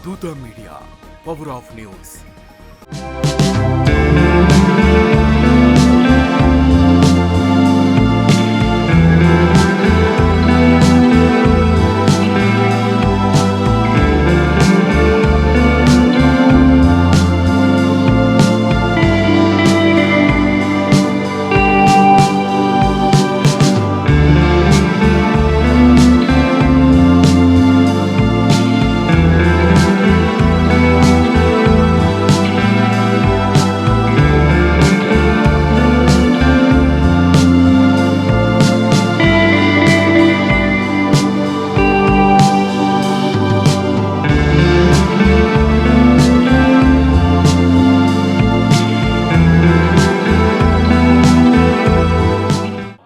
దూత media, power of news.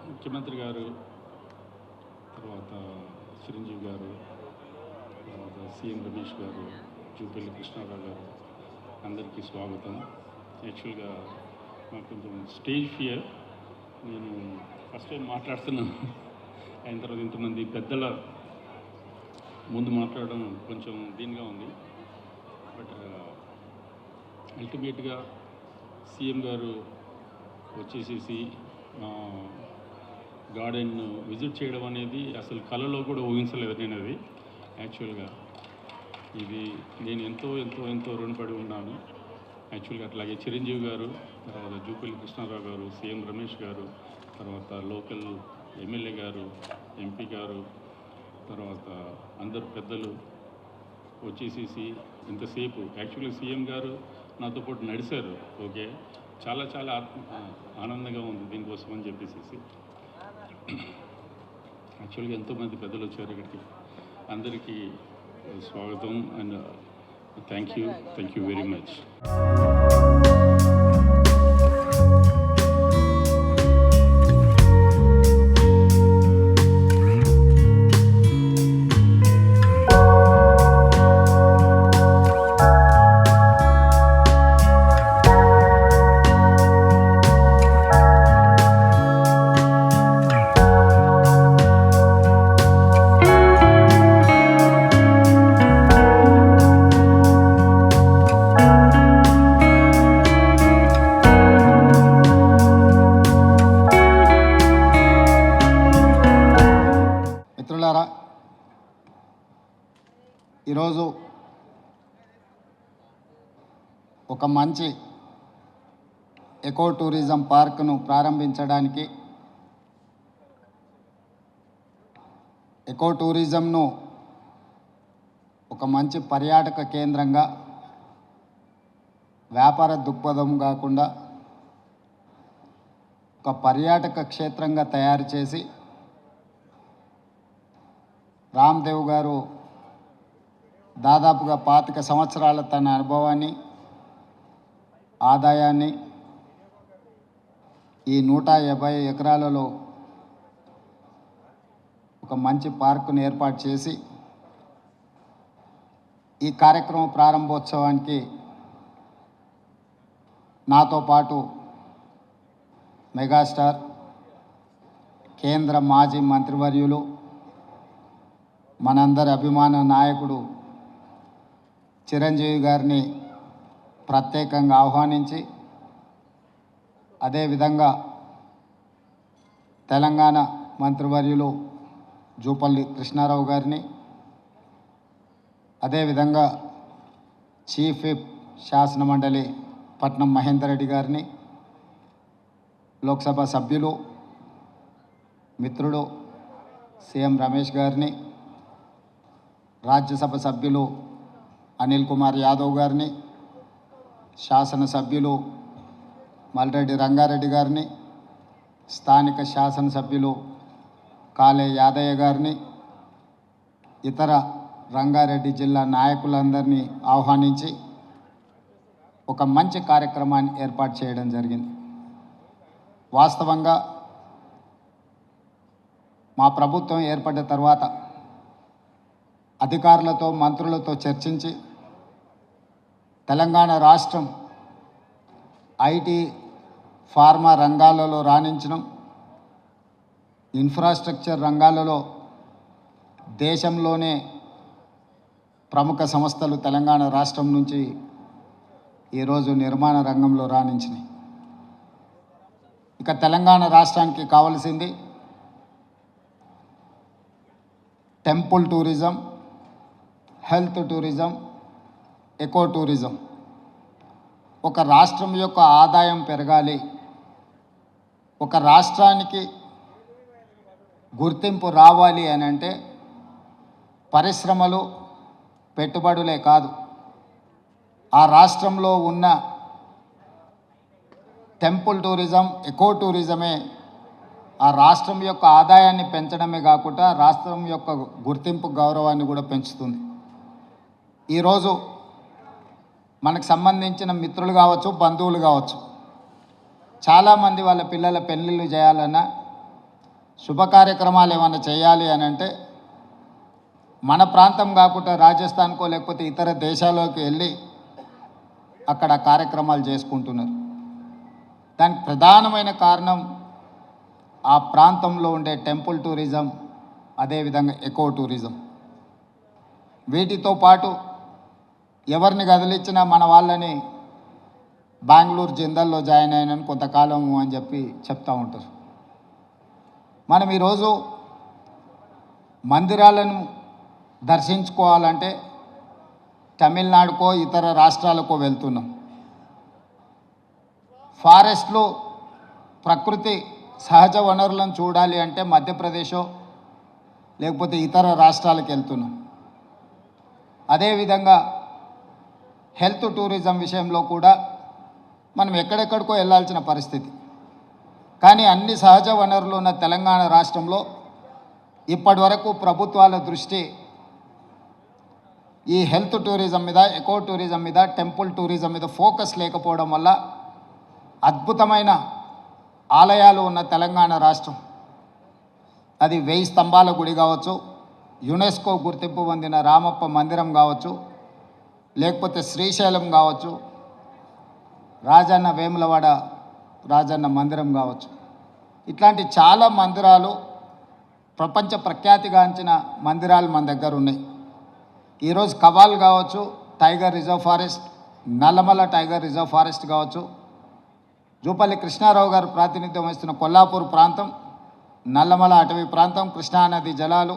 ముఖ్యమంత్రి గారు, తర్వాత చిరంజీవి గారు, తర్వాత సీఎం రమేష్ గారు, జూపల్లి కృష్ణారావు గారు, అందరికీ స్వాగతం. యాక్చువల్గా నాకు కొంచెం స్టేజ్ ఫియర్. నేను ఫస్ట్ టైం మాట్లాడుతున్నాను. అయిన తర్వాత ఇంతమంది పెద్దల ముందు మాట్లాడడం కొంచెం దీనిగా ఉంది. బట్ అల్టిమేట్గా సీఎం గారు వచ్చేసేసి గార్డెన్ విజిట్ చేయడం అనేది అసలు కళలో కూడా ఊహించలేదు నేను. అది యాక్చువల్గా ఇది నేను ఎంతో ఎంతో ఎంతో రుణపడి ఉన్నాను. యాక్చువల్గా అట్లాగే చిరంజీవి గారు, తర్వాత జూపల్లి కృష్ణారావు గారు, సీఎం రమేష్ గారు, తర్వాత లోకల్ ఎమ్మెల్యే గారు, ఎంపీ గారు, తర్వాత అందరు పెద్దలు వచ్చేసేసి ఇంతసేపు యాక్చువల్గా సీఎం గారు నాతో పాటు నడిచారు. ఓకే, చాలా చాలా ఆనందంగా ఉంది దీనికోసం అని చెప్పేసి. యాక్చువల్గా ఎంతోమంది పెద్దలు వచ్చారు ఇక్కడికి. అందరికీ స్వాగతం and thank you very much. మిత్రులారా, ఈరోజు ఒక మంచి ఎకో టూరిజం పార్క్ను ప్రారంభించడానికి, ఎకో టూరిజంను ఒక మంచి పర్యాటక కేంద్రంగా, వ్యాపార దృక్పథం కాకుండా ఒక పర్యాటక క్షేత్రంగా తయారు చేసి రామ్దేవ్ గారు దాదాపుగా 25 సంవత్సరాల తన అనుభవాన్ని, ఆదాయాన్ని ఈ 150 ఎకరాలలో ఒక మంచి పార్కును ఏర్పాటు చేసి ఈ కార్యక్రమం ప్రారంభోత్సవానికి నాతో పాటు మెగాస్టార్, కేంద్ర మాజీ మంత్రివర్యులు, మనందరి అభిమాన నాయకుడు చిరంజీవి గారిని ప్రత్యేకంగా ఆహ్వానించి, అదేవిధంగా తెలంగాణ మంత్రివర్యులు జూపల్లి కృష్ణారావు గారిని, అదేవిధంగా చీఫ్ విప్ శాసనమండలి పట్నం మహేందర్ రెడ్డి గారిని, లోక్సభ సభ్యులు మిత్రుడు సీఎం రమేష్ గారిని, రాజ్యసభ సభ్యులు అనిల్ కుమార్ యాదవ్ గారిని, శాసనసభ్యులు మల్రెడ్డి రంగారెడ్డి గారిని, స్థానిక శాసనసభ్యులు కాలే యాదయ్య గారిని, ఇతర రంగారెడ్డి జిల్లా నాయకులందరినీ ఆహ్వానించి ఒక మంచి కార్యక్రమాన్ని ఏర్పాటు చేయడం జరిగింది. వాస్తవంగా మా ప్రభుత్వం ఏర్పడ్డ తర్వాత అధికారులతో, మంత్రులతో చర్చించి తెలంగాణ రాష్ట్రం ఐటీ, ఫార్మా రంగాలలో రాణించడం, ఇన్ఫ్రాస్ట్రక్చర్ రంగాలలో దేశంలోనే ప్రముఖ సంస్థలు తెలంగాణ రాష్ట్రం నుంచి ఈరోజు నిర్మాణ రంగంలో రాణించినాయి. ఇక తెలంగాణ రాష్ట్రానికి కావలసింది temple tourism, health tourism, eco tourism. ఒక రాష్ట్రం యొక్క ఆదాయం పెరగాలి, ఒక రాష్ట్రానికి గుర్తింపు రావాలి అని అంటే పరిశ్రమలు, పెట్టుబడులే కాదు, ఆ రాష్ట్రంలో ఉన్న టెంపుల్ టూరిజం, ఎకో టూరిజమే ఆ రాష్ట్రం యొక్క ఆదాయాన్ని పెంచడమే కాకుండా రాష్ట్రం యొక్క గుర్తింపు, గౌరవాన్ని కూడా పెంచుతుంది. ఈరోజు మనకు సంబంధించిన మిత్రులు కావచ్చు, బంధువులు కావచ్చు, చాలామంది వాళ్ళ పిల్లల పెళ్ళిళ్ళు చేయాలన్నా, శుభ కార్యక్రమాలు ఏమైనా చేయాలి అని అంటే మన ప్రాంతం కాకుండా రాజస్థాన్కో లేకపోతే ఇతర దేశాల్లోకి వెళ్ళి అక్కడ కార్యక్రమాలు చేసుకుంటున్నారు. దానికి ప్రధానమైన కారణం ఆ ప్రాంతంలో ఉండే టెంపుల్ టూరిజం, అదేవిధంగా ఎకో టూరిజం. వీటితో పాటు ఎవరిని కదిలిచ్చినా మన వాళ్ళని బెంగళూరు జిందల్లో జాయిన్ అయినని కొంతకాలము అని చెప్పి చెప్తూ ఉంటారు. మనం ఈరోజు మందిరాలను దర్శించుకోవాలంటే తమిళనాడుకో ఇతర రాష్ట్రాలకో వెళ్తున్నాం. ఫారెస్ట్లో ప్రకృతి సహజ వనరులను చూడాలి అంటే మధ్యప్రదేశో లేకపోతే ఇతర రాష్ట్రాలకు వెళ్తున్నాం. అదేవిధంగా హెల్త్ టూరిజం విషయంలో కూడా మనం ఎక్కడెక్కడికో వెళ్ళాల్సిన పరిస్థితి. కానీ అన్ని సహజ వనరులు ఉన్న తెలంగాణ రాష్ట్రంలో ఇప్పటి వరకు ప్రభుత్వాల దృష్టి ఈ హెల్త్ టూరిజం మీద, ఎకో టూరిజం మీద, టెంపుల్ టూరిజం మీద ఫోకస్ లేకపోవడం వల్ల అద్భుతమైన ఆలయాలు ఉన్న తెలంగాణ రాష్ట్రం, అది 1000 స్తంభాల గుడి కావచ్చు, యునెస్కో గుర్తింపు పొందిన రామప్ప మందిరం కావచ్చు, లేకపోతే శ్రీశైలం కావచ్చు, రాజన్న వేములవాడ రాజన్న మందిరం కావచ్చు, ఇట్లాంటి చాలా మందిరాలు, ప్రపంచ ప్రఖ్యాతిగాంచిన మందిరాలు మన దగ్గర ఉన్నాయి. ఈరోజు కవాల్ కావచ్చు, tiger reserve forest, Nallamala tiger reserve forest కావచ్చు, జూపల్లి కృష్ణారావు గారు ప్రాతినిధ్యం వహిస్తున్న కొల్లాపూర్ ప్రాంతం, నల్లమల అటవీ ప్రాంతం, కృష్ణానది జలాలు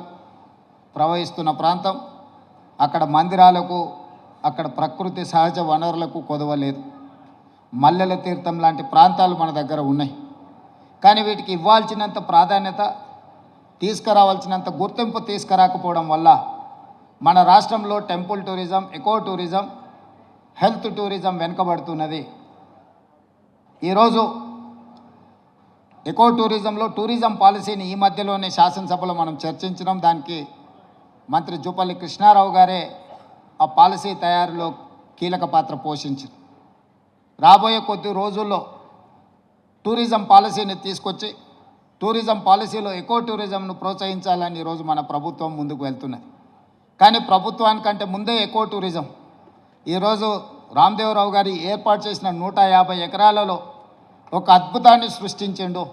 ప్రవహిస్తున్న ప్రాంతం, అక్కడ మందిరాలకు, అక్కడ ప్రకృతి సహజ వనరులకు కొదవలేదు. మల్లెల తీర్థం లాంటి ప్రాంతాలు మన దగ్గర ఉన్నాయి. కానీ వీటికి ఇవ్వాల్సినంత ప్రాధాన్యత, తీసుకురావాల్సినంత గుర్తింపు తీసుకురాకపోవడం వల్ల మన రాష్ట్రంలో temple tourism, eco tourism, health tourism వెనుకబడుతున్నది. ఈరోజు ఎకో టూరిజంలో టూరిజం పాలసీని ఈ మధ్యలోనే శాసనసభలో మనం చర్చించడం, దానికి మంత్రి జూపల్లి కృష్ణారావు గారే ఆ పాలసీ తయారీలో కీలక పాత్ర పోషించారు. రాబోయే కొద్ది రోజుల్లో టూరిజం పాలసీని తీసుకొచ్చి టూరిజం పాలసీలో ఎకో టూరిజంను ప్రోత్సహించాలని ఈరోజు మన ప్రభుత్వం ముందుకు వెళ్తున్నది. కానీ ప్రభుత్వానికంటే ముందే ఎకో టూరిజం ఈరోజు రామదేవరావు గారి ఏర్పాటు చేసిన 150 ఎకరాలలో ఒక అద్భుతాన్ని సృష్టించిండు.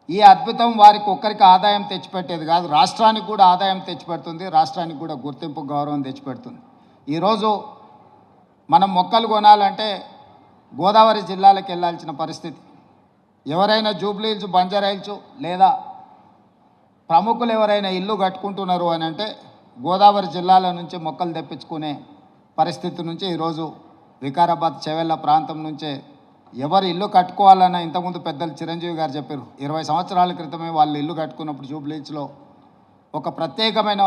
ఈ అద్భుతం వారికి ఒక్కరికి ఆదాయం తెచ్చిపెట్టేది కాదు, రాష్ట్రానికి కూడా ఆదాయం తెచ్చిపెడుతుంది, రాష్ట్రానికి కూడా గుర్తింపు, గౌరవం తెచ్చిపెడుతుంది. ఈరోజు మనం మొక్కలు కొనాలంటే గోదావరి జిల్లాలకు వెళ్ళాల్సిన పరిస్థితి. ఎవరైనా జూబ్లీ హిల్స్, బంజారా హిల్స్ లేదా ప్రముఖులు ఎవరైనా ఇల్లు కట్టుకుంటున్నారు అని అంటే గోదావరి జిల్లాల నుంచి మొక్కలు తెప్పించుకునే పరిస్థితి నుంచి ఈరోజు వికారాబాద్, చెవెళ్ళ ప్రాంతం నుంచే ఎవరు ఇల్లు కట్టుకోవాలన్నా, ఇంతకుముందు పెద్దలు చిరంజీవి గారు చెప్పారు, 20 సంవత్సరాల క్రితమే వాళ్ళు ఇల్లు కట్టుకున్నప్పుడు జూబ్లీ హిల్స్లో ఒక ప్రత్యేకమైన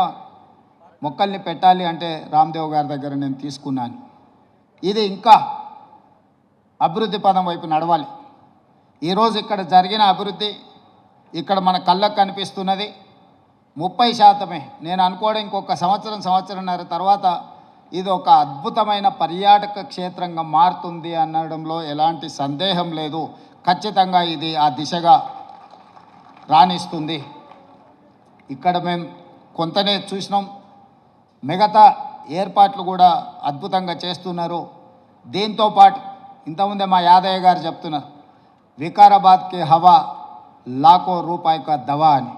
మొక్కల్ని పెట్టాలి అంటే రామ్దేవ్ గారి దగ్గర నేను తీసుకున్నాను. ఇది ఇంకా అభివృద్ధి పదం వైపు నడవాలి. ఈరోజు ఇక్కడ జరిగిన అభివృద్ధి ఇక్కడ మన కళ్ళకు కనిపిస్తున్నది 30%. నేను అనుకోవడం ఇంకొక సంవత్సరంన్నర తర్వాత ఇది ఒక అద్భుతమైన పర్యాటక క్షేత్రంగా మారుతుంది అనడంలో ఎలాంటి సందేహం లేదు. ఖచ్చితంగా ఇది ఆ దిశగా రాణిస్తుంది. ఇక్కడ మేము కొంతనే చూసినాం, మిగతా ఏర్పాట్లు కూడా అద్భుతంగా చేస్తున్నారు. దీంతో పాటు ఇంతకుముందే మా యాదయ్య గారు చెప్తున్నారు, వికారాబాద్కి హవా లాఖో రూపాయి కా దవా అని.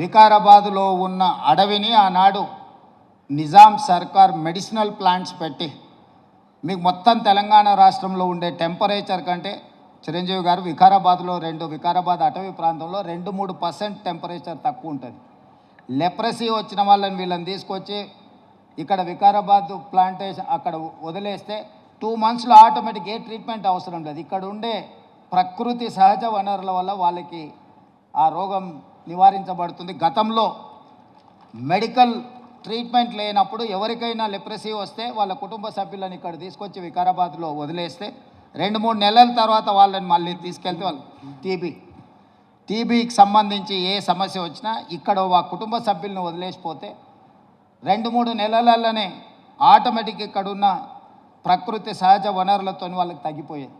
వికారాబాదులో ఉన్న అడవిని ఆనాడు నిజాం సర్కార్ మెడిసినల్ ప్లాంట్స్ పెట్టి మీకు మొత్తం తెలంగాణ రాష్ట్రంలో ఉండే టెంపరేచర్ కంటే చిరంజీవి గారు వికారాబాద్లో వికారాబాద్ అటవీ ప్రాంతంలో 2-3% టెంపరేచర్ తక్కువ ఉంటుంది. లెప్రసీ వచ్చిన వాళ్ళని వీళ్ళని తీసుకొచ్చి ఇక్కడ వికారాబాద్ ప్లాంటేషన్ అక్కడ వదిలేస్తే 2 monthsలో ఆటోమేటిక్ ఏ ట్రీట్మెంట్ అవసరం లేదు. ఇక్కడ ఉండే ప్రకృతి సహజ వనరుల వల్ల వాళ్ళకి ఆ రోగం నివారించబడుతుంది. గతంలో మెడికల్ ట్రీట్మెంట్ లేనప్పుడు ఎవరికైనా లెప్రసీ వస్తే వాళ్ళ కుటుంబ సభ్యులను ఇక్కడ తీసుకొచ్చి వికారాబాద్లో వదిలేస్తే 2-3 నెలల తర్వాత వాళ్ళని మళ్ళీ తీసుకెళ్తే వాళ్ళు టీబీకి సంబంధించి ఏ సమస్య వచ్చినా ఇక్కడ ఆ కుటుంబ సభ్యులను వదిలేసిపోతే 2-3 నెలలలోనే ఆటోమేటిక్ ఇక్కడున్న ప్రకృతి సహజ వనరులతో వాళ్ళకి తగ్గిపోయేది.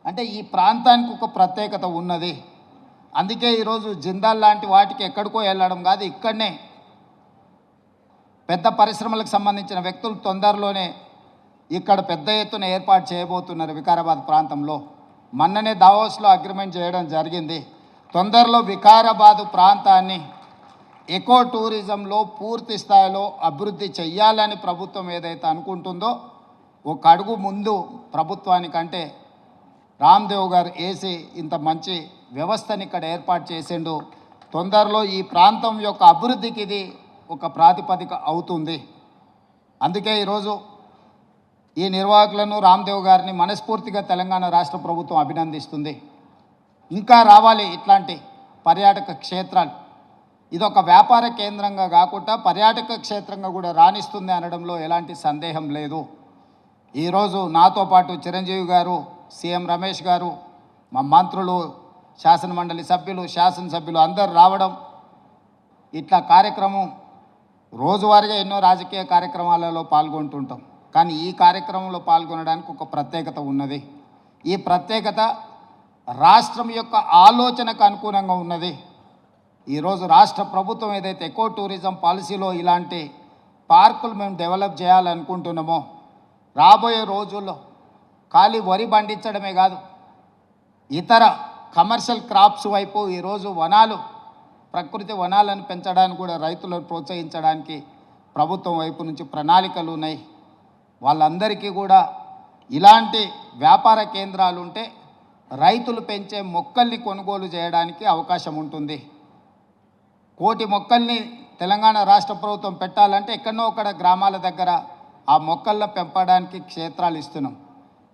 అంటే ఈ ప్రాంతానికి ఒక ప్రత్యేకత ఉన్నది. అందుకే ఈరోజు జిందాల్ లాంటి వాటికి ఎక్కడికో వెళ్ళడం కాదు, ఇక్కడనే పెద్ద పరిశ్రమలకు సంబంధించిన వ్యక్తులు తొందరలోనే ఇక్కడ పెద్ద ఎత్తున ఏర్పాటు చేయబోతున్నారు వికారాబాద్ ప్రాంతంలో. మొన్ననే దావోస్లో అగ్రిమెంట్ చేయడం జరిగింది. తొందరలో వికారాబాదు ప్రాంతాన్ని ఎకో టూరిజంలో పూర్తి స్థాయిలో అభివృద్ధి చెయ్యాలని ప్రభుత్వం ఏదైతే అనుకుంటుందో ఒక అడుగు ముందు ప్రభుత్వానికంటే రామ్దేవ్ గారు వేసి ఇంత మంచి వ్యవస్థని ఇక్కడ ఏర్పాటు చేసిండు. తొందరలో ఈ ప్రాంతం యొక్క అభివృద్ధికి ఇది ఒక ప్రాతిపదిక అవుతుంది. అందుకే ఈరోజు ఈ నిర్వాహకులను రామ్దేవ్ గారిని మనస్ఫూర్తిగా తెలంగాణ రాష్ట్ర ప్రభుత్వం అభినందిస్తుంది. ఇంకా రావాలి ఇట్లాంటి పర్యాటక క్షేత్రాలు. ఇదొక వ్యాపార కేంద్రంగా కాకుండా పర్యాటక క్షేత్రంగా కూడా రాణిస్తుంది అనడంలో ఎలాంటి సందేహం లేదు. ఈరోజు నాతో పాటు చిరంజీవి గారు, సీఎం రమేష్ గారు, మా మంత్రులు, శాసనమండలి సభ్యులు, శాసనసభ్యులు అందరూ రావడం, ఇట్లా కార్యక్రమం రోజువారీగా ఎన్నో రాజకీయ కార్యక్రమాలలో పాల్గొంటుంటాం. కానీ ఈ కార్యక్రమంలో పాల్గొనడానికి ఒక ప్రత్యేకత ఉన్నది. ఈ ప్రత్యేకత రాష్ట్రం యొక్క ఆలోచనకు అనుగుణంగా ఉన్నది. ఈరోజు రాష్ట్ర ప్రభుత్వం ఏదైతే ఎకో టూరిజం పాలసీలో ఇలాంటి పార్కులు మేము డెవలప్ చేయాలనుకుంటున్నామో రాబోయే రోజుల్లో ఖాళీ వరి పండించడమే కాదు, ఇతర కమర్షియల్ క్రాప్స్ వైపు ఈరోజు వనాలు, ప్రకృతి వనాలను పెంచడానికి కూడా రైతులను ప్రోత్సహించడానికి ప్రభుత్వం వైపు నుంచి ప్రణాళికలు ఉన్నాయి. వాళ్ళందరికీ కూడా ఇలాంటి వ్యాపార కేంద్రాలు ఉంటే రైతులు పెంచే మొక్కల్ని కొనుగోలు చేయడానికి అవకాశం ఉంటుంది. 1,000,000 మొక్కల్ని తెలంగాణ రాష్ట్ర ప్రభుత్వం పెట్టాలంటే ఎక్కడో ఒకడ గ్రామాల దగ్గర ఆ మొక్కలను పెంపడానికి క్షేత్రాలు ఇస్తున్నాం.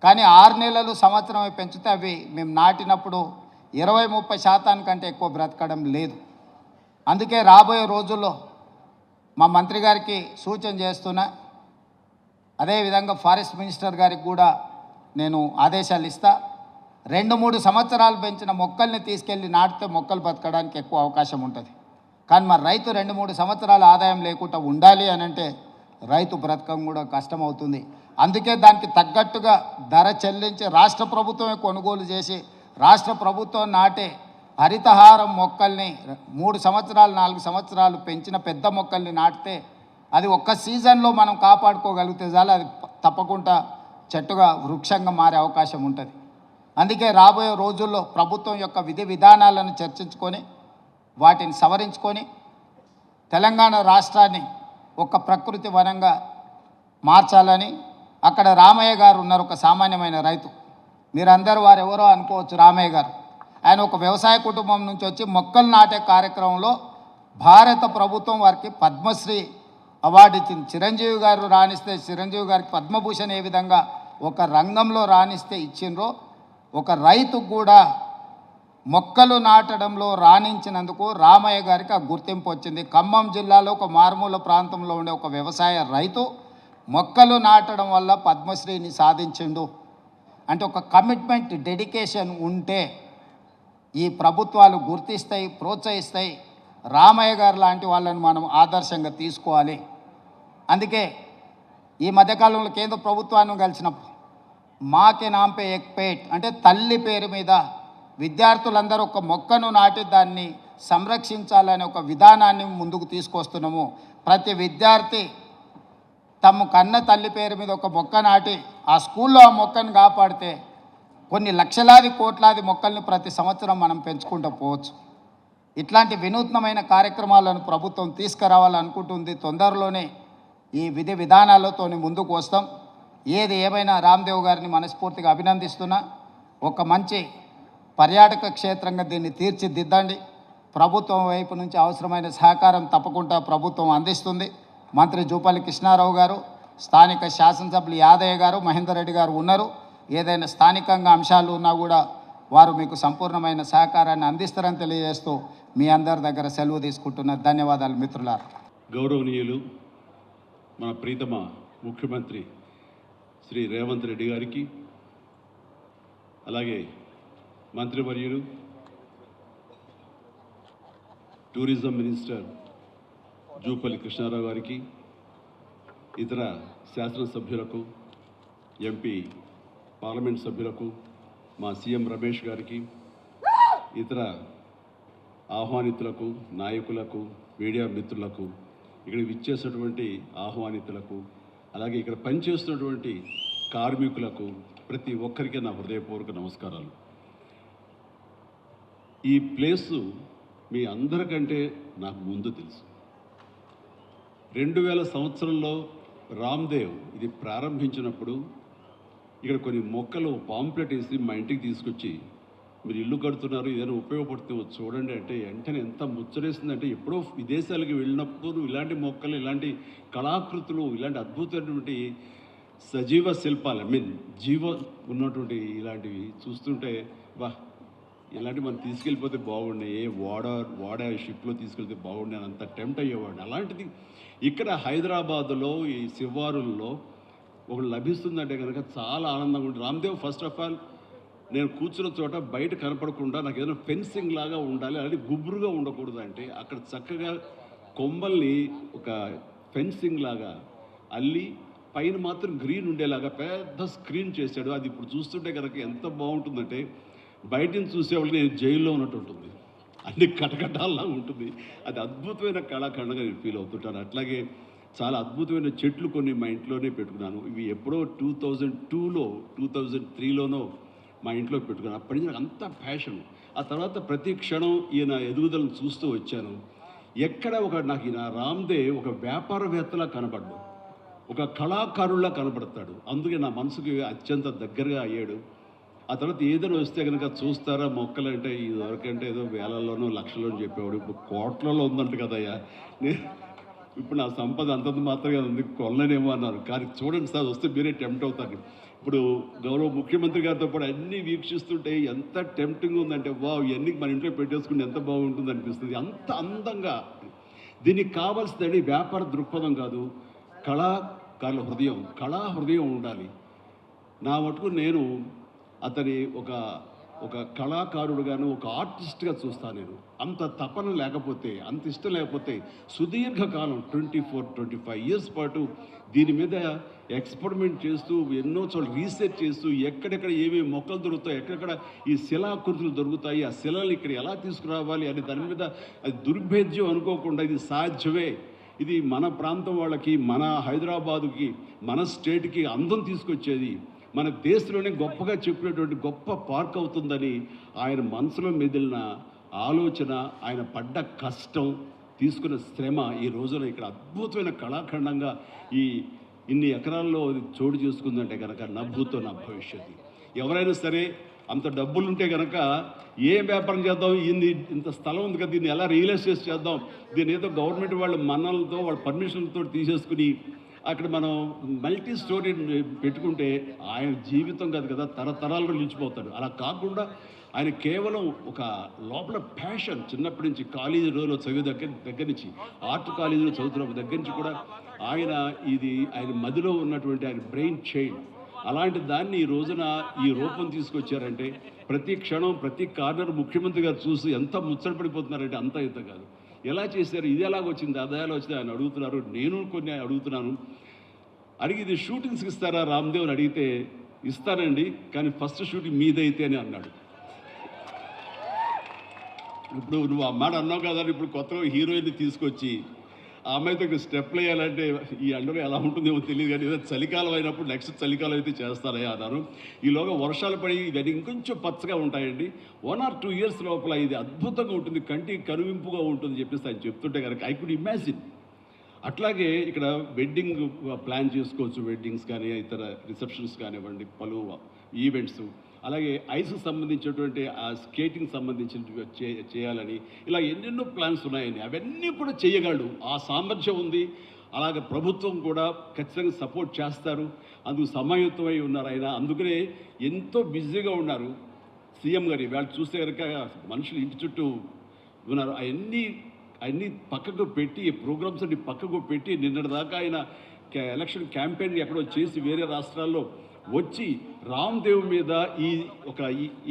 కానీ 6 నెలలు సంవత్సరం పెంచితే అవి మేము నాటినప్పుడు 20-30% కంటే ఎక్కువ బ్రతకడం లేదు. అందుకే రాబోయే రోజుల్లో మా మంత్రి గారికి సూచన చేస్తున్నా, అదేవిధంగా ఫారెస్ట్ మినిస్టర్ గారికి కూడా నేను ఆదేశాలు ఇస్తా. 2-3 సంవత్సరాలు పెంచిన మొక్కల్ని తీసుకెళ్ళి నాటితే మొక్కలు బతకడానికి ఎక్కువ అవకాశం ఉంటుంది. కానీ మరి రైతు 2-3 సంవత్సరాల ఆదాయం లేకుండా ఉండాలి అని అంటే రైతు బ్రతకం కూడా కష్టమవుతుంది. అందుకే దానికి తగ్గట్టుగా ధర చెల్లించి రాష్ట్ర ప్రభుత్వమే కొనుగోలు చేసి రాష్ట్ర ప్రభుత్వం నాటే హరితహారం మొక్కల్ని 3 సంవత్సరాలు 4 సంవత్సరాలు పెంచిన పెద్ద మొక్కల్ని నాటితే అది ఒక్క సీజన్లో మనం కాపాడుకోగలిగితే చాలు, అది తప్పకుండా చెట్టుగా వృక్షంగా మారే అవకాశం ఉంటుంది. అందుకే రాబోయే రోజుల్లో ప్రభుత్వం యొక్క విధి విధానాలను చర్చించుకొని వాటిని సవరించుకొని తెలంగాణ రాష్ట్రాన్ని ఒక ప్రకృతి వనంగా మార్చాలని. అక్కడ రామయ్య గారు ఉన్నారు, ఒక సామాన్యమైన రైతు. మీరందరూ వారు ఎవరో అనుకోవచ్చు. రామయ్య గారు ఆయన ఒక వ్యవసాయ కుటుంబం నుంచి వచ్చి మొక్కలు నాటే కార్యక్రమంలో భారత ప్రభుత్వం వారికి పద్మశ్రీ అవార్డు ఇచ్చింది. చిరంజీవి గారు రాణిస్తే చిరంజీవి గారికి పద్మభూషణ్ ఏ విధంగా ఒక రంగంలో రాణిస్తే ఇచ్చిండ్రో, ఒక రైతుకు కూడా మొక్కలు నాటడంలో రాణించినందుకు రామయ్య గారికి ఆ గుర్తింపు వచ్చింది. ఖమ్మం జిల్లాలో ఒక మారుమూల ప్రాంతంలో ఉండే ఒక వ్యవసాయ రైతు మొక్కలు నాటడం వల్ల పద్మశ్రీని సాధించిండు. అంటే ఒక కమిట్మెంట్, డెడికేషన్ ఉంటే ఈ ప్రభుత్వాలు గుర్తిస్తాయి, ప్రోత్సహిస్తాయి. రామయ్య గారు లాంటి వాళ్ళని మనం ఆదర్శంగా తీసుకోవాలి. అందుకే ఈ మధ్యకాలంలో కేంద్ర ప్రభుత్వాన్ని కలిసినప్పుడు మాకే నాంపే ఎక్ పేట్ అంటే తల్లి పేరు మీద విద్యార్థులందరూ ఒక మొక్కను నాటి దాన్ని సంరక్షించాలనే ఒక విధానాన్ని ముందుకు తీసుకొస్తున్నాము. ప్రతి విద్యార్థి తమ కన్న తల్లి పేరు మీద ఒక మొక్క నాటి ఆ స్కూల్లో ఆ మొక్కను కాపాడితే కొన్ని లక్షలాది కోట్లాది మొక్కల్ని ప్రతి సంవత్సరం మనం పెంచుకుంటూ పోవచ్చు. ఇట్లాంటి వినూత్నమైన కార్యక్రమాలను ప్రభుత్వం తీసుకురావాలనుకుంటుంది. తొందరలోనే ఈ విధి విధానాలతో ముందుకు వస్తాం. ఏది ఏమైనా రామ్దేవ్ గారిని మనస్ఫూర్తిగా అభినందిస్తున్నా. ఒక మంచి పర్యాటక క్షేత్రంగా దీన్ని తీర్చిదిద్దండి. ప్రభుత్వం వైపు నుంచి అవసరమైన సహకారం తప్పకుండా ప్రభుత్వం అందిస్తుంది. మంత్రి జూపల్లి కృష్ణారావు గారు, స్థానిక శాసనసభ్యులు యాదయ్య గారు, మహేందర్ రెడ్డి గారు ఉన్నారు. ఏదైనా స్థానికంగా అంశాలు ఉన్నా కూడా వారు మీకు సంపూర్ణమైన సహకారాన్ని అందిస్తారని తెలియజేస్తూ మీ అందరి దగ్గర సెలవు తీసుకుంటున్న ధన్యవాదాలు మిత్రులారా. గౌరవనీయులు మన ప్రీతమ ముఖ్యమంత్రి శ్రీ రేవంత్ రెడ్డి గారికి, అలాగే మంత్రివర్యులు టూరిజం మినిస్టర్ జూపల్లి కృష్ణారావు గారికి, ఇతర శాసనసభ్యులకు, ఎంపీ పార్లమెంట్ సభ్యులకు, మా సీఎం రమేష్ గారికి, ఇతర ఆహ్వానితులకు, నాయకులకు, మీడియా మిత్రులకు, ఇక్కడ విచ్చేసినటువంటి ఆహ్వానితులకు, అలాగే ఇక్కడ పనిచేస్తున్నటువంటి కార్మికులకు, ప్రతి ఒక్కరికి నా హృదయపూర్వక నమస్కారాలు. ఈ ప్లేసు మీ అందరికంటే నాకు ముందు తెలుసు. 2000 సంవత్సరంలో రామ్దేవ్ ఇది ప్రారంభించినప్పుడు ఇక్కడ కొన్ని మొక్కలు పాంప్లెట్ వేసి మా ఇంటికి తీసుకొచ్చి, మీరు ఇల్లు కడుతున్నారు, ఏదైనా ఉపయోగపడుతుంది చూడండి అంటే వెంటనే ఎంత ముచ్చరేసిందంటే, ఎప్పుడో విదేశాలకు వెళ్ళినప్పుడు ఇలాంటి మొక్కలు, ఇలాంటి కళాకృతులు, ఇలాంటి అద్భుతమైనటువంటి సజీవ శిల్పాలు, జీవ ఉన్నటువంటి ఇలాంటివి చూస్తుంటే ఇలాంటివి మనం తీసుకెళ్ళిపోతే బాగుండే, వాడ షిప్లో తీసుకెళ్తే బాగుండే అని అంత టెంప్ట్ అయ్యేవాడిని. అలాంటిది ఇక్కడ హైదరాబాదులో ఈ శివారుల్లో ఒకటి లభిస్తుందంటే కనుక చాలా ఆనందంగా ఉంటుంది. రామ్దేవ్ ఫస్ట్ ఆఫ్ ఆల్ నేను కూర్చున్న చోట బయట కనపడకుండా నాకు ఏదైనా ఫెన్సింగ్ లాగా ఉండాలి, అలాగే గుబురుగా ఉండకూడదు. అంటే అక్కడ చక్కగా కొమ్మల్ని ఒక ఫెన్సింగ్ లాగా అల్లి పైన మాత్రం గ్రీన్ ఉండేలాగా పెద్ద స్క్రీన్ చేశాడు. అది ఇప్పుడు చూస్తుంటే కనుక ఎంత బాగుంటుందంటే, బయట నుంచి చూసేవాళ్ళు నేను జైల్లో ఉన్నట్టు ఉంటుంది, అన్ని కటకటాల్లా ఉంటుంది. అది అద్భుతమైన కళాఖండంగా నేను ఫీల్ అవుతుంటాను. అట్లాగే చాలా అద్భుతమైన చెట్లు కొన్ని మా ఇంట్లోనే పెట్టుకున్నాను. ఇవి ఎప్పుడో 2002లో 2003లోనో మా ఇంట్లో పెట్టుకున్నాను. అప్పటి నుంచి నాకు అంత ప్యాషన్. ఆ తర్వాత ప్రతి క్షణం ఈయన ఎదుగుదలను చూస్తూ వచ్చాను. ఎక్కడ నాకు ఈయన రామ్దేవ్ ఒక వ్యాపారవేత్తలా కనబడ్డాడు, ఒక కళాకారుల్లా కనబడతాడు. అందుకే నా మనసుకి అత్యంత దగ్గరగా అయ్యాడు. ఆ తర్వాత ఏదైనా వస్తే కనుక చూస్తారా మొక్కలు అంటే, ఇదివరకంటే ఏదో వేలల్లోనో లక్షల్లోనూ చెప్పేవాడు, ఇప్పుడు కోట్లలో ఉందంట కదయ్యా. ఇప్పుడు నా సంపద అంతంత మాత్రమే ఉంది, కొనలేనేమో అన్నారు. కానీ చూడండి సార్, వస్తే మీరే టెంప్ట్ అవుతారు. ఇప్పుడు గౌరవ ముఖ్యమంత్రి గారితో పాటు అన్నీ వీక్షిస్తుంటే ఎంత టెంప్టింగ్ ఉందంటే, ఇవన్నీ మన ఇంట్లో పెట్టేసుకుంటే ఎంత బాగుంటుంది అనిపిస్తుంది. అంత అందంగా దీనికి కావాల్సిందండి వ్యాపార దృక్పథం కాదు, కళాకారుల హృదయం, కళా హృదయం ఉండాలి. నా మటుకు నేను అతని ఒక కళాకారుడుగాను, ఒక ఆర్టిస్ట్గా చూస్తాను. నేను అంత తపన లేకపోతే, అంత ఇష్టం లేకపోతే సుదీర్ఘకాలం 24-25 ఇయర్స్ పాటు దీని మీద ఎక్స్పెరిమెంట్ చేస్తూ, ఎన్నో చోట్ల రీసెర్చ్ చేస్తూ, ఎక్కడెక్కడ ఏమేమి మొక్కలు దొరుకుతాయి, ఎక్కడెక్కడ ఈ శిలాకృతులు దొరుకుతాయి, ఆ శిలలు ఇక్కడ ఎలా తీసుకురావాలి అని దాని మీద అది దుర్భేద్యం అనుకోకుండా ఇది సాధ్యమే, ఇది మన ప్రాంతం వాళ్ళకి, మన హైదరాబాదుకి, మన స్టేట్కి అందం తీసుకొచ్చేది, మన దేశంలోనే గొప్పగా చెప్పినటువంటి గొప్ప పార్క్ అవుతుందని ఆయన మనసులో మెదిలిన ఆలోచన, ఆయన పడ్డ కష్టం, తీసుకున్న శ్రమ ఈ రోజున ఇక్కడ అద్భుతమైన కళాఖండంగా ఇన్ని ఎకరాల్లో చోటు చేసుకుందంటే కనుక నభూతో నా భవిష్యత్తు. ఎవరైనా సరే అంత డబ్బులుంటే కనుక ఏం వ్యాపారం చేద్దాం, ఇంత స్థలం ఉంది కదా, దీన్ని ఎలా రియల్ ఎస్టేట్ చేద్దాం, దీన్ని ఏదో గవర్నమెంట్ వాళ్ళ మన్నలతో వాళ్ళ పర్మిషన్లతో తీసేసుకుని అక్కడ మనం మల్టీ స్టోరీ పెట్టుకుంటే ఆయన జీవితం కాదు కదా, తరతరాలుగా నిలిచిపోతాడు. అలా కాకుండా ఆయన కేవలం ఒక లోపల ప్యాషన్, చిన్నప్పటి నుంచి కాలేజీ రోజులో చదివే దగ్గర నుంచి, ఆర్ట్ కాలేజీలో చదువుతున్న దగ్గర నుంచి కూడా ఆయన మదిలో ఉన్నటువంటి ఆయన బ్రెయిన్ చైల్డ్, అలాంటి దాన్ని ఈ రోజున ఈ రూపం తీసుకొచ్చారంటే ప్రతి క్షణం ప్రతి కార్నర్ ముఖ్యమంత్రి గారు చూసి ఎంత ముచ్చటపడిపోతున్నారంటే అంత ఇంత కాదు. ఎలా చేశారు, ఇది ఎలాగొచ్చింది, అదాయాలు వచ్చింది ఆయన అడుగుతున్నారు. నేను కొన్ని అడుగుతున్నాను. అడిగి ఇది షూటింగ్స్కి ఇస్తారా రామ్దేవ్ అని అడిగితే, ఇస్తానండి కానీ ఫస్ట్ షూటింగ్ మీదైతే అని అన్నాడు. ఇప్పుడు నువ్వు ఆ మాట అన్నావు కదా, ఇప్పుడు కొత్తగా హీరోయిన్ని తీసుకొచ్చి ఆ అమ్మాయితో స్టెప్లు వేయాలంటే ఈ ఎండలో ఎలా ఉంటుందేమో తెలియదు, కానీ ఏదో చలికాలం అయినప్పుడు నెక్స్ట్ చలికాలం అయితే చేస్తారయ్యా అన్నారు. ఈలోగా వర్షాలు పడి ఇవన్నీ ఇంకొంచెం పచ్చగా ఉంటాయండి, 1 or 2 years లోపల ఇది అద్భుతంగా ఉంటుంది, కంటికి కనువింపుగా ఉంటుంది చెప్పేసి ఆయన చెప్తుంటే కనుక ఐ కుడ్ ఇమాజిన్ అట్లాగే ఇక్కడ వెడ్డింగ్ ప్లాన్ చేసుకోవచ్చు, వెడ్డింగ్స్ కానీ ఇతర రిసెప్షన్స్ కానివ్వండి, పలు ఈవెంట్స్, అలాగే ఐస్కి సంబంధించినటువంటి ఆ స్కేటింగ్ సంబంధించిన చేయాలని ఇలా ఎన్నెన్నో ప్లాన్స్ ఉన్నాయని అవన్నీ కూడా చేయగలడు. ఆ సామర్థ్యం ఉంది. అలాగే ప్రభుత్వం కూడా ఖచ్చితంగా సపోర్ట్ చేస్తారు. అందుకు సమాయుత్తమై ఉన్నారు ఆయన. అందుకనే ఎంతో బిజీగా ఉన్నారు సీఎం గారు. వాళ్ళు చూస్తే కనుక మనుషులు ఇంటి చుట్టూ ఉన్నారు. అవన్నీ పక్కకు పెట్టి, ప్రోగ్రామ్స్ అన్ని పక్కకు పెట్టి నిన్నటిదాకా ఆయన ఎలక్షన్ క్యాంపెయిన్ ఎక్కడో చేసి వేరే రాష్ట్రాల్లో వచ్చి రామ్దేవ్ మీద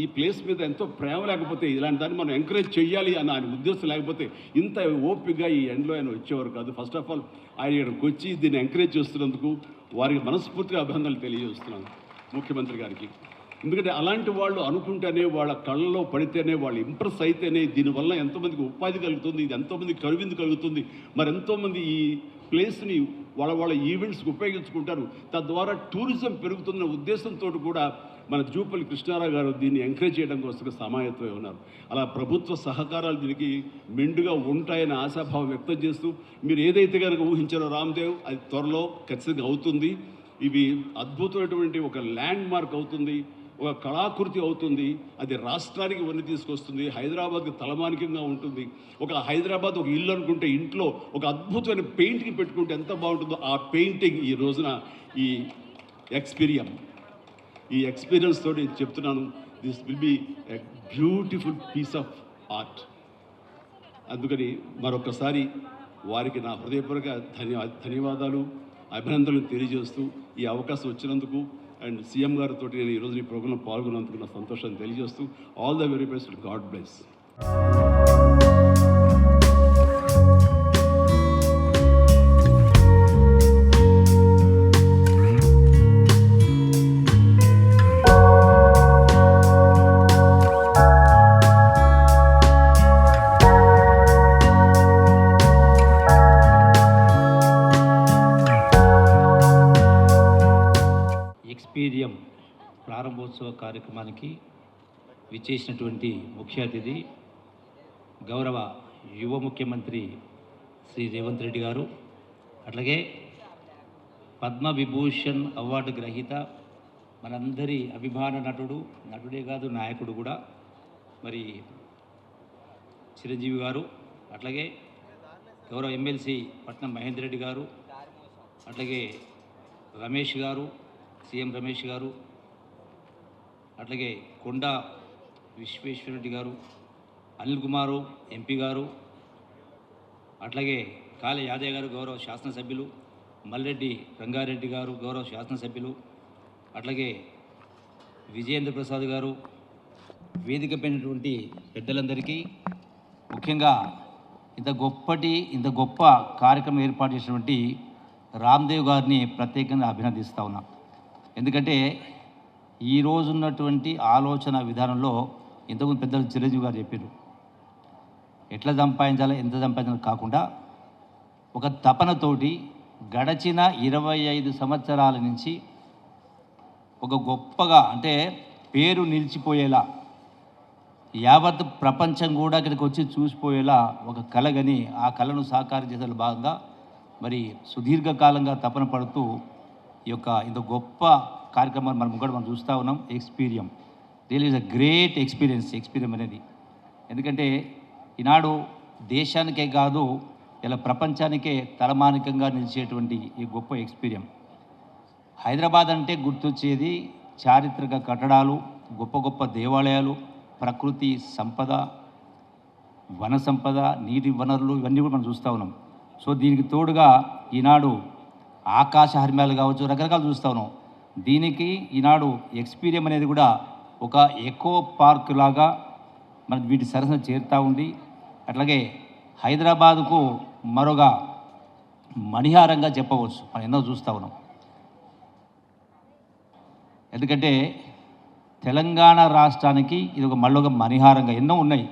ఈ ప్లేస్ మీద ఎంతో ప్రేమ లేకపోతే, ఇలాంటి దాన్ని మనం ఎంకరేజ్ చేయాలి అన్న ఆయన ఉద్దేశం లేకపోతే ఇంత ఓపికగా ఈ ఎండ్లో ఆయన వచ్చేవారు కాదు. ఫస్ట్ ఆఫ్ ఆల్ ఆయన ఇక్కడికి వచ్చి దీన్ని ఎంకరేజ్ చేస్తున్నందుకు వారికి మనస్ఫూర్తిగా అభినందనలు తెలియజేస్తున్నాను ముఖ్యమంత్రి గారికి. ఎందుకంటే అలాంటి వాళ్ళు అనుకుంటేనే, వాళ్ళ కళ్ళలో పడితేనే, వాళ్ళు ఇంప్రెస్ అయితేనే దీనివల్ల ఎంతోమందికి ఉపాధి కలుగుతుంది, ఇది ఎంతోమందికి కరువిందు కలుగుతుంది. మరి ఎంతోమంది ఈ ప్లేస్ని వాళ్ళ ఈవెంట్స్కి ఉపయోగించుకుంటారు. తద్వారా టూరిజం పెరుగుతున్న ఉద్దేశంతో కూడా మన జూపల్లి కృష్ణారావు గారు దీన్ని ఎంకరేజ్ చేయడం కోసం సమాయత్తమై ఉన్నారు. అలా ప్రభుత్వ సహకారాలు దీనికి మెండుగా ఉంటాయని ఆశాభావం వ్యక్తం చేస్తూ, మీరు ఏదైతే కనుక ఊహించారో రామ్దేవ్, అది త్వరలో ఖచ్చితంగా అవుతుంది. ఇవి అద్భుతమైనటువంటి ఒక ల్యాండ్ మార్క్ అవుతుంది, ఒక కళాకృతి అవుతుంది. అది రాష్ట్రానికి వన్ని తీసుకొస్తుంది. హైదరాబాద్కి తలమానికంగా ఉంటుంది. ఒక హైదరాబాద్ ఒక ఇల్లు అనుకుంటే ఇంట్లో ఒక అద్భుతమైన పెయింటింగ్ పెట్టుకుంటే ఎంత బాగుంటుందో ఆ పెయింటింగ్ ఈ రోజున ఈ ఎక్స్పీరియన్స్ తోటి చెప్తున్నాను. This will be a beautiful piece of art. అందుకని మరొకసారి వారికి నా హృదయపూర్వక ధన్యవాదాలు, అభినందనలు తెలియజేస్తూ ఈ అవకాశం వచ్చినందుకు అండ్ సీఎం గారితో నేను ఈరోజు ఈ ప్రోగ్రాంలో పాల్గొన్నందుకు నా సంతోషాన్ని తెలియజేస్తూ all the very best. God bless. Experium ప్రారంభోత్సవ కార్యక్రమానికి విచ్చేసినటువంటి ముఖ్య అతిథి గౌరవ యువ ముఖ్యమంత్రి శ్రీ రేవంత్ రెడ్డి గారు, అట్లాగే పద్మవిభూషణ్ అవార్డు గ్రహీత మనందరి అభిమాన నటుడే కాదు నాయకుడు కూడా మరి చిరంజీవి గారు, అట్లాగే గౌరవ ఎమ్మెల్సీ పట్నం మహేందర్ రెడ్డి గారు, అట్లాగే రమేష్ గారు, సీఎం రమేష్ గారు, అట్లాగే కొండా విశ్వేశ్వరరెడ్డి గారు, అనిల్ కుమారు ఎంపీ గారు, అట్లాగే కాళే యాదయ్య గారు గౌరవ శాసనసభ్యులు, మల్రెడ్డి రంగారెడ్డి గారు గౌరవ శాసనసభ్యులు, అట్లాగే విజయేంద్ర ప్రసాద్ గారు, వేదిక పైనటువంటి పెద్దలందరికీ, ముఖ్యంగా ఇంత గొప్ప కార్యక్రమం ఏర్పాటు చేసినటువంటి రామ్దేవ్ గారిని ప్రత్యేకంగా అభినందిస్తూ ఉన్నా. ఎందుకంటే ఈరోజు ఉన్నటువంటి ఆలోచన విధానంలో ఇంతకుముందు పెద్దలు చిరంజీవి గారు చెప్పారు, ఎట్లా సంపాదించాలో ఎంత సంపాదించాలో కాకుండా ఒక తపనతోటి గడచిన 25 సంవత్సరాల నుంచి ఒక గొప్పగా, అంటే పేరు నిలిచిపోయేలా, యావత్ ప్రపంచం కూడా ఇక్కడికి వచ్చి చూసిపోయేలా ఒక కళగని ఆ కళను సాకారం చేసే భాగంగా మరి సుదీర్ఘకాలంగా తపన పడుతూ ఈ యొక్క ఇంత గొప్ప కార్యక్రమాన్ని మనం చూస్తూ ఉన్నాం. Experium real is a great Experium అనేది. ఎందుకంటే ఈనాడు దేశానికే కాదు, ఇలా ప్రపంచానికే తలమానికంగా నిలిచేటువంటి ఈ గొప్ప ఎక్స్పీరియం. హైదరాబాద్ అంటే గుర్తొచ్చేది చారిత్రక కట్టడాలు, గొప్ప దేవాలయాలు, ప్రకృతి సంపద, వన సంపద, నీటి వనరులు, ఇవన్నీ కూడా మనం చూస్తూ ఉన్నాం. సో దీనికి తోడుగా ఈనాడు ఆకాశ హర్మ్యాలు కావచ్చు, రకరకాలు చూస్తూ ఉన్నాం. దీనికి ఈనాడు ఎక్స్పీరియం అనేది కూడా ఒక ఎకో పార్క్ లాగా మనకి వీటి సరసన చేరుతూ ఉంది. అట్లాగే హైదరాబాదుకు మరొక మణిహారంగా చెప్పవచ్చు. మనం ఎన్నో చూస్తూ ఉన్నాం. ఎందుకంటే తెలంగాణ రాష్ట్రానికి ఇది మళ్ళొక మణిహారంగా ఎన్నో ఉన్నాయి.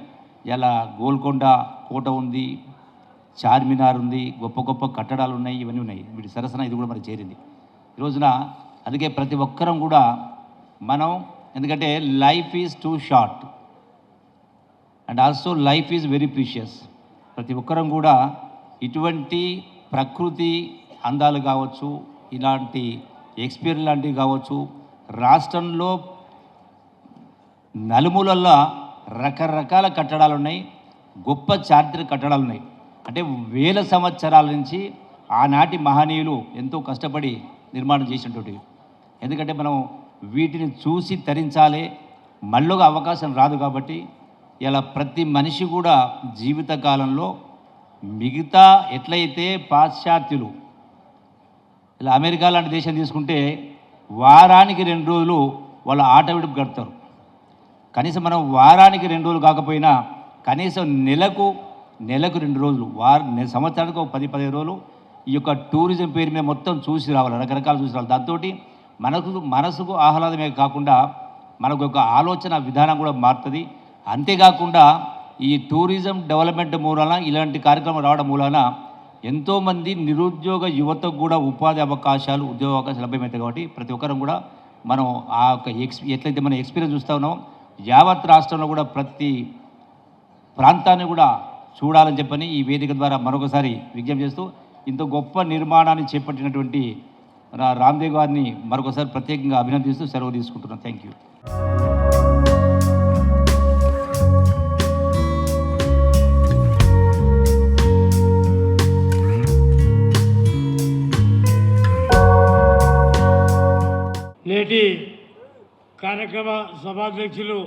ఇలా గోల్కొండ కోట ఉంది, చార్మినార్ ఉంది, గొప్ప కట్టడాలు ఉన్నాయి, ఇవన్నీ ఉన్నాయి. వీటి సరసన ఇది కూడా మనకి చేరింది ఈ రోజున. అందుకే ప్రతి ఒక్కరం కూడా మనం, ఎందుకంటే life is two short and also life is very precious. ప్రతి ఒక్కరం కూడా ఇటువంటి ప్రకృతి అందాలు కావచ్చు, ఇలాంటి ఎక్స్పీరియన్స్ లాంటివి కావచ్చు, రాష్ట్రంలో నలుమూలల్లో రకరకాల కట్టడాలు ఉన్నాయి, గొప్ప చారిత్రక కట్టడాలు ఉన్నాయి. అంటే వేల సంవత్సరాల నుంచి ఆనాటి మహనీయులు ఎంతో కష్టపడి నిర్మాణం చేసినటువంటివి. ఎందుకంటే మనం వీటిని చూసి తరించాలి, మళ్ళొక అవకాశం రాదు. కాబట్టి ఇలా ప్రతి మనిషి కూడా జీవితకాలంలో మిగతా ఎట్లయితే పాశ్చాత్యులు ఇలా అమెరికా లాంటి దేశం తీసుకుంటే వారానికి 2 రోజులు వాళ్ళ ఆట విడుపు గడుపుతారు. కనీసం మనం వారానికి 2 రోజులు కాకపోయినా కనీసం నెలకు 2 రోజులు, సంవత్సరానికి ఒక 10-15 రోజులు ఈ యొక్క టూరిజం పేరు మీద మొత్తం చూసి రావాలి, రకరకాలు చూసి రావాలి. దాంతో మనసుకు ఆహ్లాదమే కాకుండా మనకు ఒక ఆలోచన విధానం కూడా మారుతుంది. అంతేకాకుండా ఈ టూరిజం డెవలప్మెంట్ మూలాన ఇలాంటి కార్యక్రమం రావడం మూలాన ఎంతోమంది నిరుద్యోగ యువతకు కూడా ఉపాధి అవకాశాలు, ఉద్యోగ అవకాశాలు లభ్యమవుతాయి. కాబట్టి ప్రతి ఒక్కరం కూడా మనం ఆ యొక్క ఎట్లయితే మనం ఎక్స్పీరియన్స్ చూస్తూ ఉన్నామో యావత్ రాష్ట్రంలో కూడా ప్రతి ప్రాంతాన్ని కూడా చూడాలని చెప్పని ఈ వేదిక ద్వారా మరొకసారి విజ్ఞప్తి చేస్తూ ఇంత గొప్ప నిర్మాణాన్ని చేపట్టినటువంటి రామ్దేవ్ గారిని మరొకసారి ప్రత్యేకంగా అభినందిస్తూ సెలవు తీసుకుంటున్నాను. Thank you. నేటి కార్యక్రమ సభాధ్యక్షులు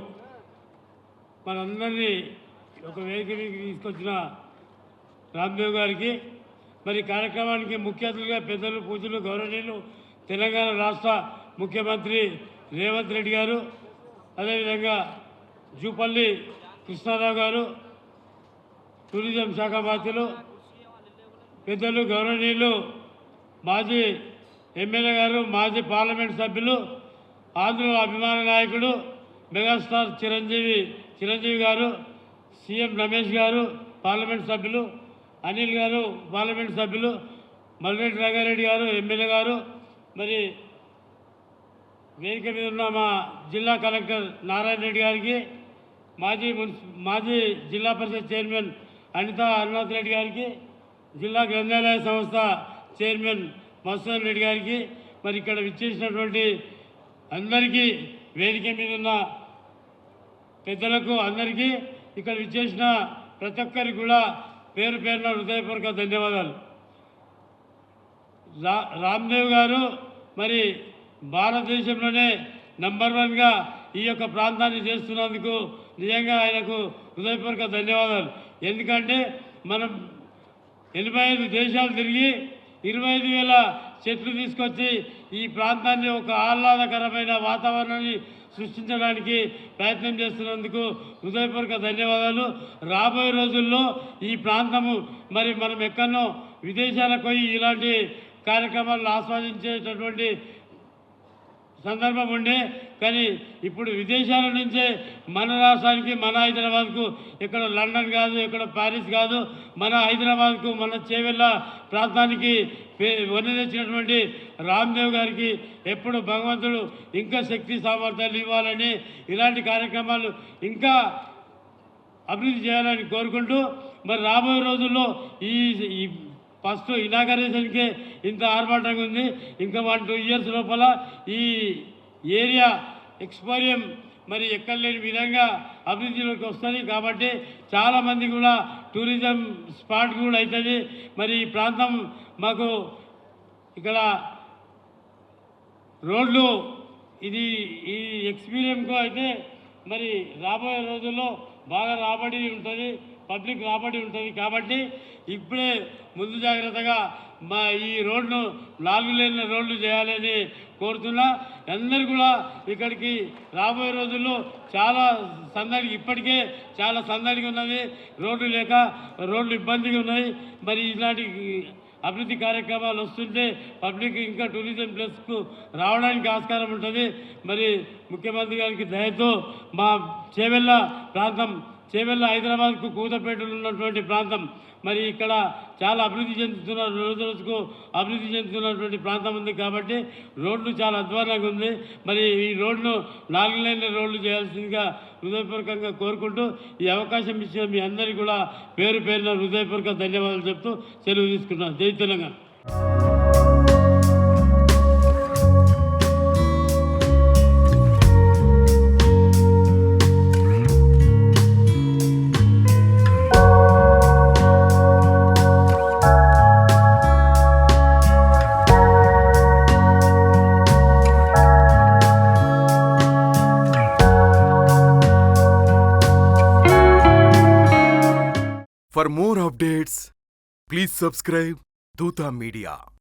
మనందరినీ ఒక వేదికకి తీసుకొచ్చిన రామ్దేవ్ గారికి, మరి కార్యక్రమానికి ముఖ్య అతిథులుగా పెద్దలు, పూజలు, గౌరవనీయులు తెలంగాణ రాష్ట్ర ముఖ్యమంత్రి రేవంత్ రెడ్డి గారు, అదేవిధంగా జూపల్లి కృష్ణారావు గారు, టూరిజం శాఖ మంత్రులు, పెద్దలు, గౌరవనీయులు మాజీ ఎమ్మెల్యే గారు, మాజీ పార్లమెంట్ సభ్యులు, ఆంధ్ర అభిమాన నాయకుడు మెగాస్టార్ చిరంజీవి గారు, సీఎం రమేష్ గారు పార్లమెంట్ సభ్యులు, అనిల్ గారు పార్లమెంట్ సభ్యులు, మల్రెడ్డి రంగారెడ్డి గారు ఎమ్మెల్యే గారు, మరి వేదిక మీద ఉన్న మా జిల్లా కలెక్టర్ నారాయణ రెడ్డి గారికి, మాజీ జిల్లా పరిషత్ చైర్మన్ అనితా అరుణాథ్ రెడ్డి గారికి, జిల్లా గ్రంథాలయ సంస్థ చైర్మన్ మధుసూదన్ రెడ్డి గారికి, మరి ఇక్కడ విచ్చేసినటువంటి అందరికీ, వేదిక మీద ఉన్న పెద్దలకు అందరికీ, ఇక్కడ విచ్చేసిన ప్రతి ఒక్కరికి కూడా పేరు పేరున హృదయపూర్వక ధన్యవాదాలు. రామ్దేవ్ గారు మరి భారతదేశంలోనే నంబర్ 1గా ఈ యొక్క ప్రాంతాన్ని చేస్తున్నందుకు నిజంగా ఆయనకు హృదయపూర్వక ధన్యవాదాలు. ఎందుకంటే మనం 85 దేశాలు తిరిగి 25,000 చెట్లు తీసుకొచ్చి ఈ ప్రాంతాన్ని ఒక ఆహ్లాదకరమైన వాతావరణాన్ని సృష్టించడానికి ప్రయత్నం చేస్తున్నందుకు హృదయపూర్వక ధన్యవాదాలు. రాబోయే రోజుల్లో ఈ ప్రాంతము మరి మనం ఎక్కడో విదేశాలకు పోయి ఇలాంటి కార్యక్రమాలను ఆస్వాదించేటటువంటి సందర్భం ఉండే, కానీ ఇప్పుడు విదేశాల నుంచే మన రాష్ట్రానికి, మన హైదరాబాద్కు, ఇక్కడ లండన్ కాదు, ఇక్కడ ప్యారిస్ కాదు, మన హైదరాబాద్కు, మన చేవెళ్ళ ప్రాంతానికి వన్నె తెచ్చినటువంటి రామ్దేవ్ గారికి ఎప్పుడు భగవంతుడు ఇంకా శక్తి సామర్థ్యాలు ఇవ్వాలని, ఇలాంటి కార్యక్రమాలు ఇంకా అభివృద్ధి చేయాలని కోరుకుంటూ, మరి రాబోయే రోజుల్లో ఈ ఫస్ట్ ఇనాగరేషన్కే ఇంత ఆర్భాటంగా ఉంది. ఇంకా 1-2 ఇయర్స్ లోపల ఈ ఏరియా ఎక్స్పోరియం మరి ఎక్కడ లేని విధంగా అభివృద్ధిలోకి వస్తుంది. కాబట్టి చాలామంది కూడా టూరిజం స్పాట్ కూడా అవుతుంది. మరి ఈ ప్రాంతం మాకు ఇక్కడ రోడ్లు ఇది ఈ ఎక్స్పీరియన్స్కు అయితే మరి రాబోయే రోజుల్లో బాగా రాబడి ఉంటుంది, పబ్లిక్ రాబడి ఉంటుంది. కాబట్టి ఇప్పుడే ముందు జాగ్రత్తగా మా ఈ రోడ్ను 4 లేన్ల రోడ్లు చేయాలని కోరుతున్నా. అందరూ కూడా ఇక్కడికి రాబోయే రోజుల్లో చాలా సందడిగా, ఇప్పటికే చాలా సందడిగా ఉన్నది, రోడ్లు లేక రోడ్లు ఇబ్బందిగా ఉన్నాయి. మరి ఇలాంటి అభివృద్ధి కార్యక్రమాలు వస్తుంటే పబ్లిక్ ఇంకా టూరిజం ప్లేస్కు రావడానికి ఆస్కారం ఉంటుంది. మరి ముఖ్యమంత్రి గారికి దయతో మా చేవెళ్ళ ప్రాంతం చేవెళ్ళ హైదరాబాద్కు కూతపేటలో ఉన్నటువంటి ప్రాంతం. మరి ఇక్కడ చాలా అభివృద్ధి చెందుతున్న రోజు రోజుకు అభివృద్ధి చెందుతున్నటువంటి ప్రాంతం ఉంది కాబట్టి రోడ్లు చాలా అధ్వానంగా ఉంది. మరి ఈ రోడ్ను 4 లైన్ల రోడ్లు చేయాల్సిందిగా హృదయపూర్వకంగా కోరుకుంటూ ఈ అవకాశం ఇచ్చిన మీ అందరికీ కూడా పేరు పేరున హృదయపూర్వక ధన్యవాదాలు చెప్తూ సెలవు తీసుకున్నాను. జై Telangana. For more updates, please subscribe Duta Media.